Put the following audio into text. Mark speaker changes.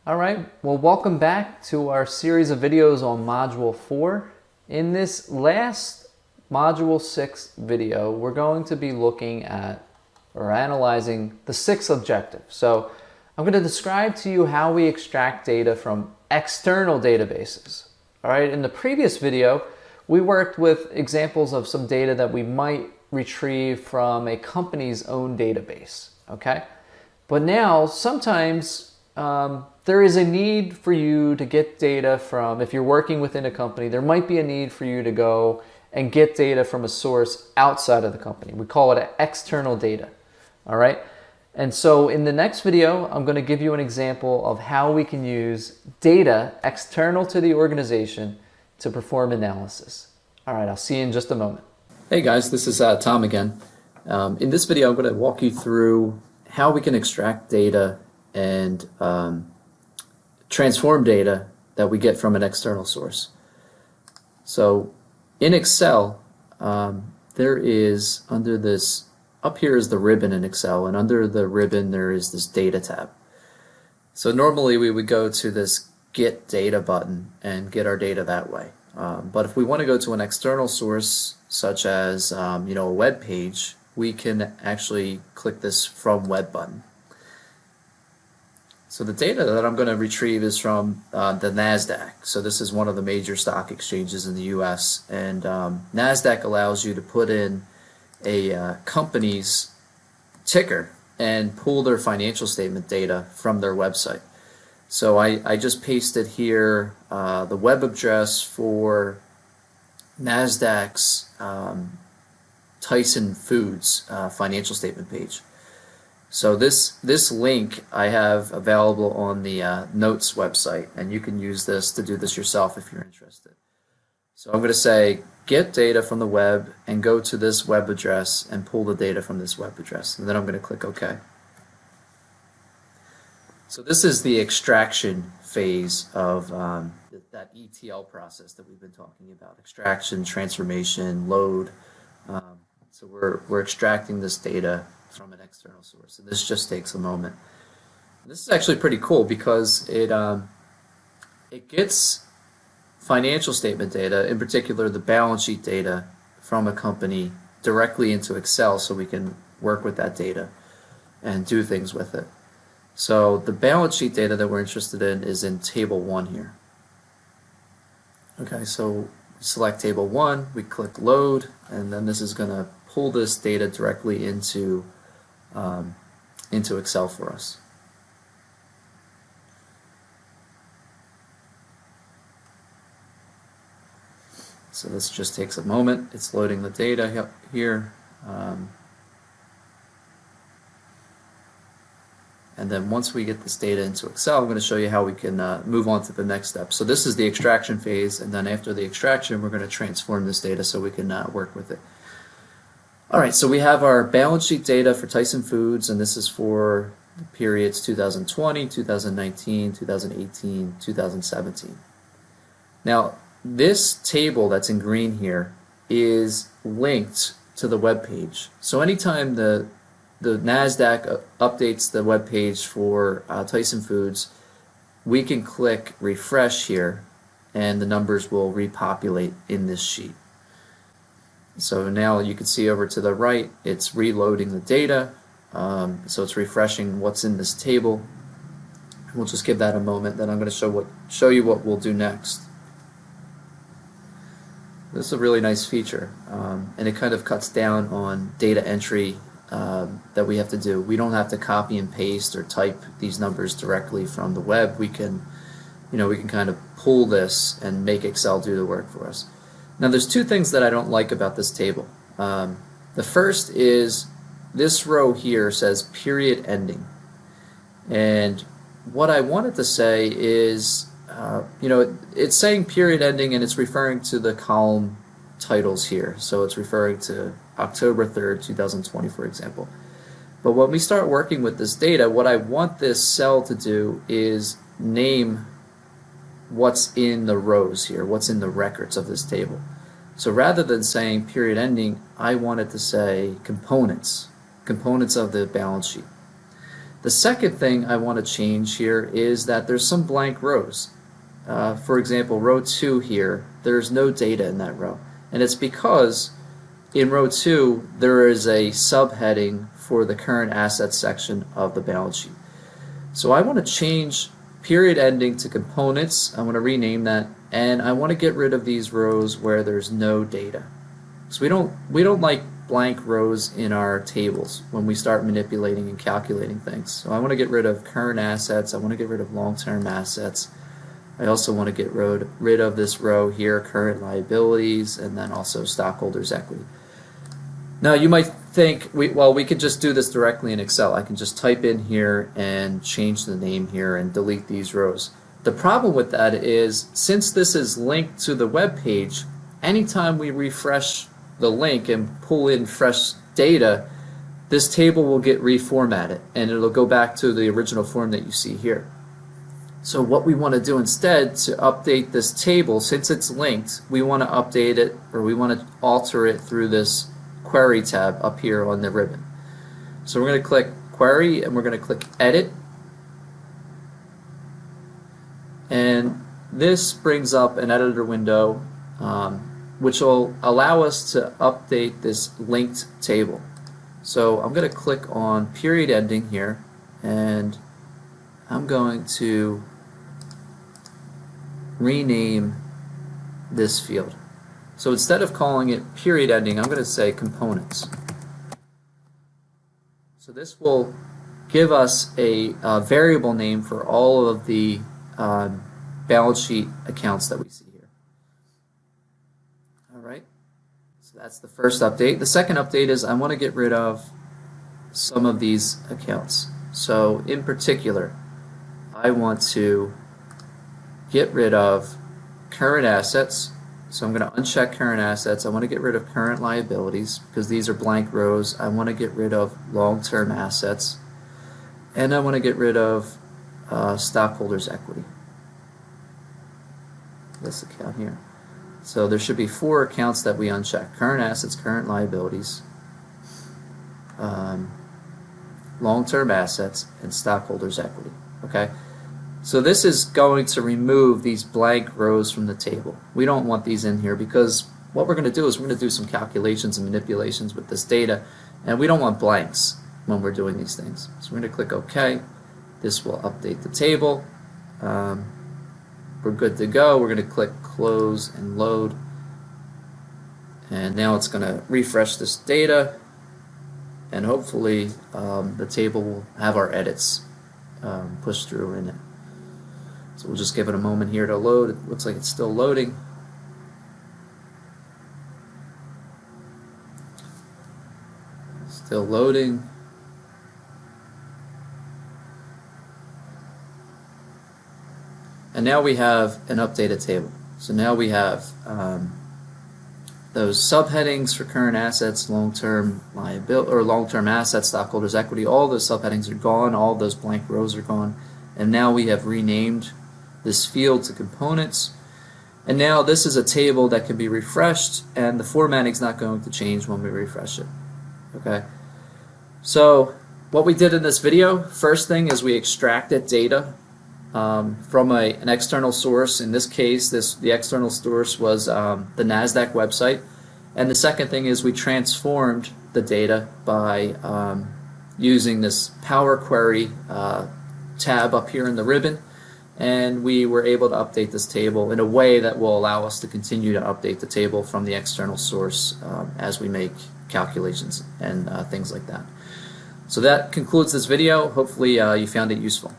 Speaker 1: Alright, well welcome back to our series of videos on Module 4. In this last Module 6 video, we're going to be looking at or analyzing the 6th objective. So I'm going to describe to you how we extract data from external databases. Alright, in the previous video, we worked with examples of some data that we might retrieve from a company's own database. Okay, but now sometimes there is a need for you to get data from, if you're working within a company, there might be a need for you to go and get data from a source outside of the company. We call it external data. All right. And so in the next video, I'm going to give you an example of how we can use data external to the organization to perform analysis. All right. I'll see you in just a moment. Hey guys, this is Tom again. In this video, I'm going to walk you through how we can extract data and transform data that we get from an external source. So in Excel, there is under this, up here is the ribbon in Excel, and under the ribbon there is this data tab. So normally we would go to this get data button and get our data that way. But if we want to go to an external source such as a web page, we can actually click this from web button. So the data that I'm going to retrieve is from the NASDAQ. So this is one of the major stock exchanges in the US, and NASDAQ allows you to put in a company's ticker and pull their financial statement data from their website. So I just pasted here the web address for NASDAQ's Tyson Foods financial statement page. So this link I have available on the notes website, and you can use this to do this yourself if you're interested. So I'm going to say get data from the web and go to this web address and pull the data from this web address, and then I'm going to click OK. So this is the extraction phase of that ETL process that we've been talking about: extraction, transformation, load. So we're extracting this data from an external source, and this just takes a moment. And this is actually pretty cool because it gets financial statement data, in particular the balance sheet data from a company, directly into Excel, so we can work with that data and do things with it. So the balance sheet data that we're interested in is in table 1 here. Okay, so select table 1, we click load, and then this is going to pull this data directly into Excel for us. So this just takes a moment. It's loading the data here. And then once we get this data into Excel, I'm going to show you how we can move on to the next step. So this is the extraction phase, and then after the extraction, we're going to transform this data so we can work with it. All right, so we have our balance sheet data for Tyson Foods, and this is for the periods 2020, 2019, 2018, 2017. Now, this table that's in green here is linked to the web page. So anytime the NASDAQ updates the web page for Tyson Foods, we can click refresh here, and the numbers will repopulate in this sheet. So now you can see over to the right, it's reloading the data, so it's refreshing what's in this table. We'll just give that a moment, then I'm going to show you what we'll do next. This is a really nice feature, and it kind of cuts down on data entry that we have to do. We don't have to copy and paste or type these numbers directly from the web. We can kind of pull this and make Excel do the work for us. Now there's two things that I don't like about this table. The first is this row here says period ending, and what I wanted to say is it's saying period ending, and it's referring to the column titles here. So it's referring to October 3rd, 2020, for example. But when we start working with this data, what I want this cell to do is name what's in the rows here, what's in the records of this table. So rather than saying period ending, I want it to say components of the balance sheet. The second thing I want to change here is that there's some blank rows. For example, row 2 here, there's no data in that row. And it's because in row 2 there is a subheading for the current assets section of the balance sheet. So I want to change period ending to components. I want to rename that, and I want to get rid of these rows where there's no data. So we don't like blank rows in our tables when we start manipulating and calculating things. So I want to get rid of current assets, I want to get rid of long-term assets. I also want to get rid of this row here, current liabilities, and then also stockholders' equity. Now you might think, well, we could just do this directly in Excel. I can just type in here and change the name here and delete these rows. The problem with that is, since this is linked to the web page, anytime we refresh the link and pull in fresh data, this table will get reformatted and it'll go back to the original form that you see here. So what we want to do instead to update this table, since it's linked, we want to update it, or we want to alter it through this Query tab up here on the ribbon. So we're going to click Query and we're going to click Edit, and this brings up an editor window which will allow us to update this linked table. So I'm going to click on period ending here, and I'm going to rename this field. So instead of calling it period ending, I'm going to say components. So this will give us a variable name for all of the balance sheet accounts that we see here. Alright, so that's the first update. The second update is I want to get rid of some of these accounts. So in particular, I want to get rid of current assets. So I'm going to uncheck current assets. I want to get rid of current liabilities because these are blank rows. I want to get rid of long-term assets, and I want to get rid of stockholders' equity. This account here. So there should be 4 accounts that we uncheck: current assets, current liabilities, long-term assets, and stockholders' equity. Okay. So this is going to remove these blank rows from the table. We don't want these in here because what we're going to do is we're going to do some calculations and manipulations with this data, and we don't want blanks when we're doing these things. So we're going to click OK. This will update the table. We're good to go. We're going to click Close and Load, and now it's going to refresh this data, and hopefully the table will have our edits pushed through in it. So we'll just give it a moment here to load. It looks like it's still loading. Still loading. And now we have an updated table. So now we have those subheadings for current assets, long-term liability, or long-term assets, stockholders' equity. All those subheadings are gone. All those blank rows are gone. And now we have renamed this field to components, and now this is a table that can be refreshed, and the formatting is not going to change when we refresh it. Okay, so what we did in this video, first thing is we extracted data from an external source. In this case, the external source was the NASDAQ website, and the second thing is we transformed the data by using this Power Query tab up here in the ribbon, and we were able to update this table in a way that will allow us to continue to update the table from the external source as we make calculations and things like that. So that concludes this video. Hopefully you found it useful.